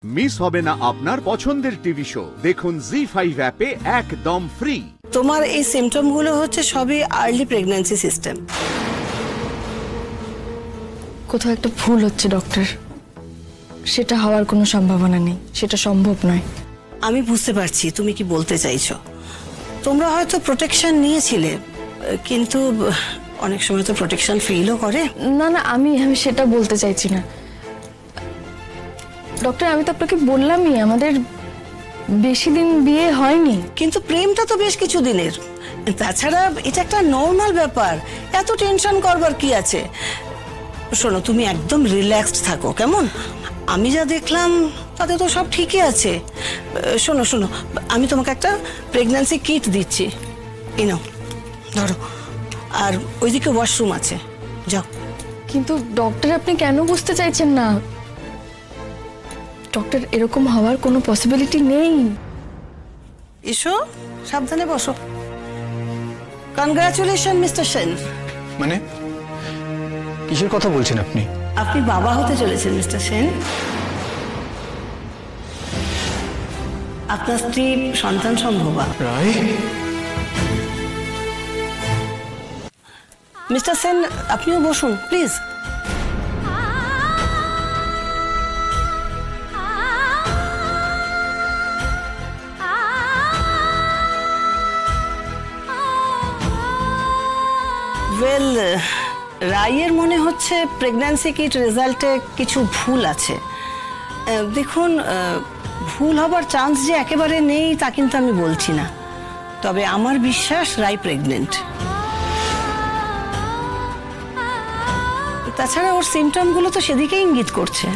Miss হবে না আপনার পছন্দের টিভি শো। দেখুন জি5 অ্যাপে একদম ফ্রি। তোমার এই সিমটমগুলো হচ্ছে সবই আর্লি প্রেগন্যান্সি সিস্টেম। কোথাও একটা ভুল হচ্ছে ডক্টর, সেটা হওয়ার কোনো সম্ভাবনা নেই, সেটা সম্ভব নয়। আমি বুঝতে পারছি তুমি কি বলতে চাইছো। তোমরা হয়তো প্রোটেকশন নিয়েছিলে, কিন্তু অনেক সময় তো প্রোটেকশন ফেলও করে। না না, আমি সেটা বলতে চাইছি না ডক্টর। আমি তো আপনাকে বললামই আমাদের বেশি দিন বিয়ে হয়নি। কিন্তু প্রেমটা তো বেশ কিছু দিনের। তাছাড়া এটা একটা নর্মাল ব্যাপার, এত টেনশন করবার কি আছে। শোনো, তুমি একদম রিল্যাক্সড থাকো কেমন। আমি যা দেখলাম তাতে তো সব ঠিকই আছে। শোনো শোনো, আমি তোমাকে একটা প্রেগন্যান্সি কিট দিচ্ছি, এই নাও ধরো। আর ওইদিকে ওয়াশরুম আছে, যাও। কিন্তু ডক্টর আপনি কেন বুঝতে চাইছেন না? ডক্টর, এরকম হওয়ার কোনো পসিবিলিটি নেই। এসো, সাবধানে বসো। Congratulation mister Sen. মানে কিসের কথা বলছেন আপনি? আপনি বাবা হতে চলেছেন মিস্টার সেন। আপনার স্ত্রী সন্তান সম্ভবা। রায়, মিস্টার সেন আপনিও বসুন প্লিজ। ওয়েল, রায়ের মনে হচ্ছে প্রেগন্যান্সি কিট রেজাল্টে কিছু ভুল আছে। দেখুন, ভুল হবার চান্স যে একেবারে নেই তা কিন্তু আমি বলছি না, তবে আমার বিশ্বাস রায় প্রেগনেন্ট। তাছাড়া ওর সিমটমগুলো তো সেদিকেই ইঙ্গিত করছে।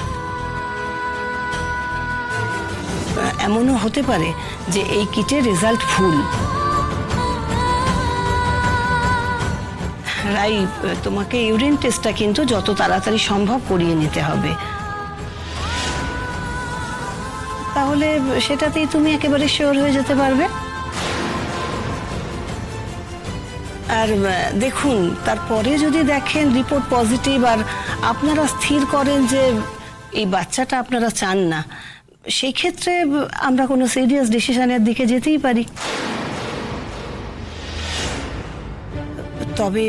এমনও হতে পারে যে এই কিটের রেজাল্ট ভুল। রাই, তোমাকে ইউরিন টেস্টটা কিন্তু যত তাড়াতাড়ি সম্ভব করিয়ে নিতে হবে, তাহলে সেটাতেই তুমি একেবারে শিওর হয়ে যেতে পারবে। আর দেখুন, তারপরে যদি দেখেন রিপোর্ট পজিটিভ আর আপনারা স্থির করেন যে এই বাচ্চাটা আপনারা চান না, সেই ক্ষেত্রে আমরা কোনো সিরিয়াস ডিসিশনের দিকে যেতেই পারি। তবে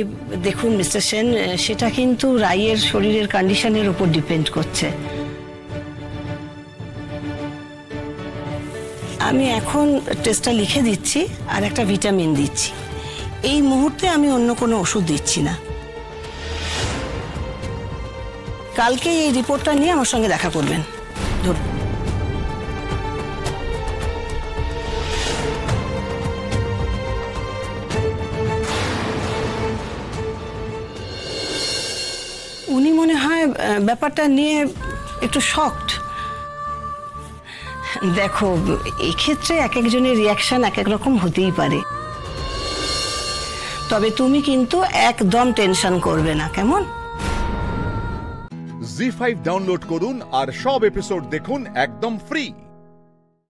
দেখুন মিস্টার সেন, সেটা কিন্তু রায়ের শরীরের কন্ডিশনের উপর ডিপেন্ড করছে। আমি এখন টেস্টটা লিখে দিচ্ছি আর একটা ভিটামিন দিচ্ছি। এই মুহূর্তে আমি অন্য কোনো ওষুধ দিচ্ছি না। কালকে এই রিপোর্টটা নিয়ে আমার সঙ্গে দেখা করবেন। ধরুন, উনি মনে হয় ব্যাপারটা নিয়ে একটু শকড। দেখো, এই ক্ষেত্রে এক একজনের রিয়াকশন এক এক রকম হতেই পারে, তবে তুমি কিন্তু একদম টেনশন করবে না, কেমন? জি5 ডাউনলোড করুন আর সব এপিসোড দেখুন একদম ফ্রি।